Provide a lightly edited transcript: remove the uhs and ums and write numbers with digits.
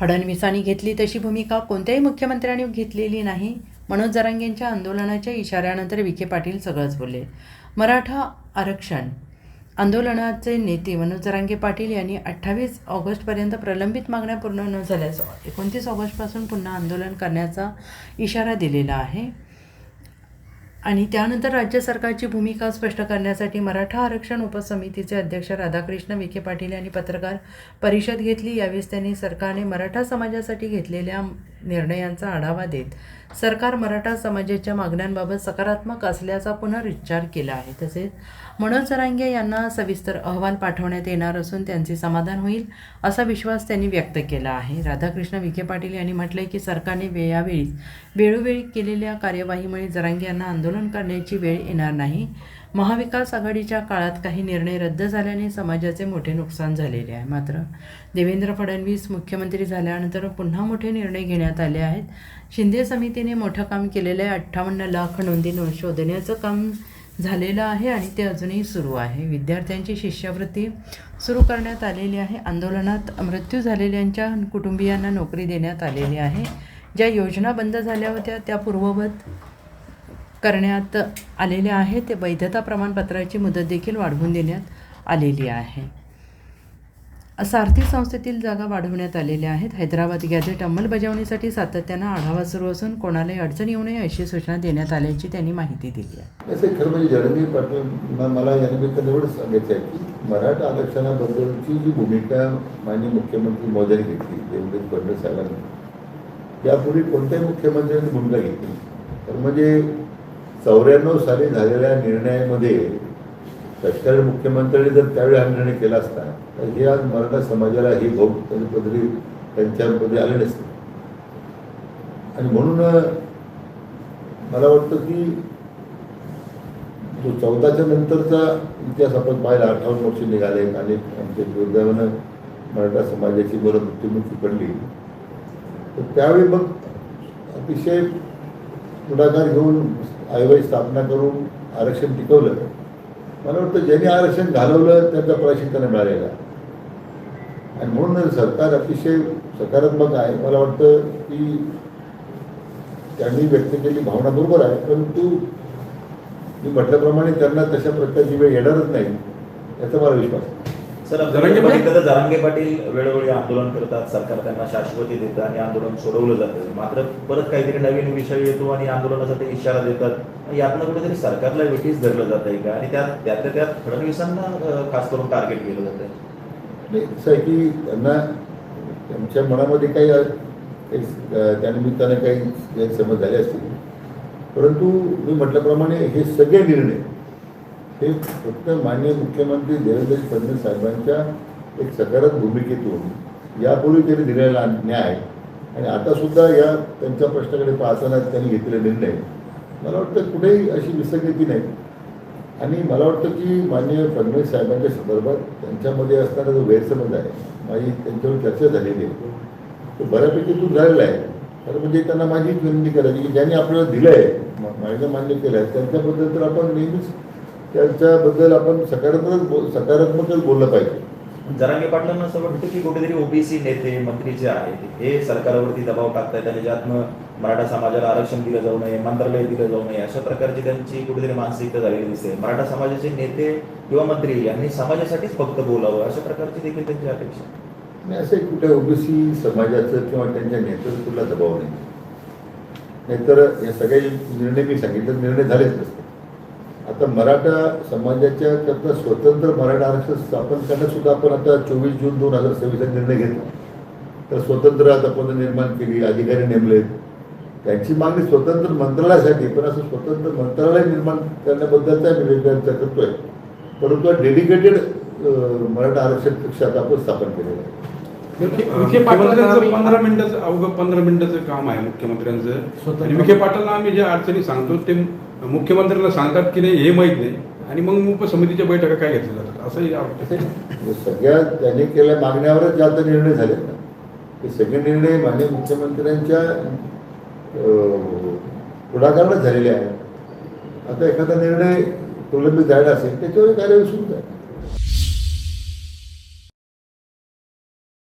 फडणवीसांनी घेतली तशी भूमिका कोणत्याही मुख्यमंत्र्यांनी घेतलेली नाही. मनोज जरांगेंच्या आंदोलनाच्या इशाऱ्यानंतर विखे पाटील सगळंच बोलले. मराठा आरक्षण आंदोलनाचे नेते मनोज जरांगे पाटील यांनी 28 ऑगस्टपर्यंत प्रलंबित मागण्या पूर्ण न झाल्यास 29 ऑगस्टपासून पुन्हा आंदोलन करण्याचा इशारा दिलेला आहे. आणि त्यानंतर राज्य सरकारची भूमिका स्पष्ट करण्यासाठी मराठा आरक्षण उपसमितीचे अध्यक्ष राधाकृष्ण विखे पाटील यांनी पत्रकार परिषद घेतली. यावेळी त्यांनी सरकारने मराठा समाजासाठी घेतलेल्या निर्णयांचा आढावा देत सरकार मराठा समाजाच्या मागण्यांबाबत सकारात्मक असल्याचा पुनरुच्चार केला आहे. तसेच मनोज जरांगे यांना सविस्तर अहवाल पाठवण्यात येणार असून त्यांचे समाधान होईल असा विश्वास त्यांनी व्यक्त केला आहे. राधाकृष्ण विखे पाटील यांनी म्हटले की सरकारने यावेळी वेळोवेळी केलेल्या कार्यवाहीमुळे जरांगे यांना आंदोलन करण्याची वेळ येणार नाही. महाविकास आघाडीच्या काळात काही निर्णय रद्द झाल्याने समाजाचे मोठे नुकसान झालेले आहे. मात्र देवेंद्र फडणवीस मुख्यमंत्री झाल्यानंतर पुन्हा मोठे निर्णय घेण्यात आले आहेत. शिंदे समितीने मोठं काम केलेलं आहे. 58 लाख नोंदी शोधण्याचं काम झालेलं आहे आणि ते अजूनही सुरू आहे. विद्यार्थ्यांची शिष्यवृत्ती सुरू करण्यात आलेली आहे. आंदोलनात मृत्यू झालेल्यांच्या कुटुंबियांना नोकरी देण्यात आलेली आहे. ज्या योजना बंद झाल्या होत्या त्या पूर्ववत करण्यात आलेल्या आहेत. ते वैधता प्रमाणपत्राची मुदत देखील वाढवून देण्यात आलेली आहे. सारथी संस्थेतील जागा वाढवण्यात आलेल्या आहेत. हैदराबाद गॅझेट अंमलबजावणीसाठी सातत्यानं आढावा सुरू असून कोणालाही अडचण येऊ नये अशी सूचना देण्यात आल्याची त्यांनी माहिती दिली आहे. असे खरं म्हणजे जरांगे पाटील मला या निमित्तानं एवढंच सांगायचं आहे की मराठा आरक्षणाबद्दलची जी भूमिका माननीय मुख्यमंत्री महोदयांनी घेतली देवेंद्र फडणवीस साहेबांनी यापूर्वी कोणत्याही मुख्यमंत्र्यांनी भूमिका घेतली तर म्हणजे 94 साली झालेल्या निर्णयामध्ये तत्कालीन मुख्यमंत्र्यांनी जर त्यावेळी हा निर्णय केला असता तर हे आज मराठा समाजाला ही पदरी त्यांच्यामध्ये आले नसते. आणि म्हणून मला वाटतं की जो 14च्या नंतरचा इतिहास आपण पाहिला 58 वर्ष निघाले आणि आमच्या दुर्दैवानं मराठा समाजाची बरं मृत्युमुखी पडली तर त्यावेळी मग अतिशय पुढाकार घेऊन आयोगाची स्थापना करून आरक्षण टिकवलं. मला वाटतं ज्यांनी आरक्षण घालवलं त्याचा प्रायश्चित्त त्यांना मिळालेला आणि म्हणून सरकार अतिशय सकारात्मक आहे. मला वाटतं की त्यांनी व्यक्त केलेली भावना बरोबर आहे परंतु मी म्हटल्याप्रमाणे त्यांना तशा प्रकारची वेळ येणारच नाही याचा मला विश्वास आहे. सर जरांगे पाटील वेळोवेळी आंदोलन करतात, सरकार त्यांना शाश्वती देतं आणि आंदोलन सोडवलं जातं. मात्र परत काहीतरी नवीन विषय येतो आणि आंदोलनासाठी इशारा देतात. यातनं कुठेतरी सरकारला वेठीस धरलं जात आहे का आणि त्यात फडणवीसांना खास करून टार्गेट केलं जात आहे? नाही असं आहे की त्यांना त्यांच्या मनामध्ये काही त्यानिमित्तानं काही गैरसमज झाले असतील परंतु मी म्हटल्याप्रमाणे हे सगळे निर्णय हे फक्त माननीय मुख्यमंत्री देवेंद्र फडणवीस साहेबांच्या एक सकारात्मक भूमिकेतून यापूर्वी त्यांनी दिलेला न्याय आणि आतासुद्धा या त्यांच्या प्रश्नाकडे पाहताना त्यांनी घेतलेले निर्णय मला वाटतं कुठेही अशी विसंगती नाही. आणि मला वाटतं की माननीय फडणवीस साहेबांच्या संदर्भात त्यांच्यामध्ये असणारा जो गैरसमज आहे माझी त्यांच्यावर चर्चा झालेली आहे तो बऱ्यापैकी दूर झालेला आहे. तर म्हणजे त्यांना माझी विनंती करायची की ज्यांनी आपल्याला दिलं आहे मान्य केलं आहे त्यांच्याबद्दल तर आपण नेहमीच त्यांच्याबद्दल आपण सकारात्मकच बोललं पाहिजे. जरांगे पाटलांना असं वाटतं की कुठेतरी ओबीसी नेते मंत्री जे आहेत हे सरकारवरती दबाव टाकतायत आणि ज्यातनं मराठा समाजाला आरक्षण दिलं जाऊ नये, मंत्रालय दिलं जाऊ नये अशा प्रकारची त्यांची कुठेतरी मानसिकता झालेली दिसते. मराठा समाजाचे नेते किंवा मंत्री यांनी समाजासाठीच फक्त बोलावं अशा प्रकारची देखील त्यांची अपेक्षा नाही. असं कुठे ओबीसी समाजाचं किंवा त्यांच्या नेतृत्वाला दबाव नाही. नाहीतर हे सगळे निर्णय मी सांगितलं निर्णय झालेच नसते. आता मराठा समाजाच्या करता स्वतंत्र मराठा आरक्षण स्थापन करण्यासुद्धा आपण आता 24 जून 2026 निर्णय घेतला. तर स्वतंत्र आता पदं निर्माण केली, अधिकारी नेमलेत. त्यांची मागणी स्वतंत्र मंत्रालयासाठी पण असं स्वतंत्र मंत्रालय निर्माण करण्याबद्दलचा मी वेगळा करतोय परंतु डेडिकेटेड मराठा आरक्षण कक्ष आता आपण स्थापन केलेलं आहे. विखे पाटलांचं 15 मिनिटाचं अवघं 15 मिनिटाचं काम आहे मुख्यमंत्र्यांचं. आणि विखे पाटलांना आम्ही ज्या अडचणी सांगतो ते मुख्यमंत्र्यांना सांगतात की नाही हे माहीत नाही आणि मग उपसमितीच्या बैठका काय घेतल्या जातात असंही सगळ्या त्यांनी केलेल्या मागण्यावरच जे आता निर्णय झाले ना ते सगळे निर्णय माननीय मुख्यमंत्र्यांच्या पुढाकारानेच झालेले आहेत. आता एखादा निर्णय प्रलंबित झाला असेल त्याच्यावर कार्यवाही सुरू आहे.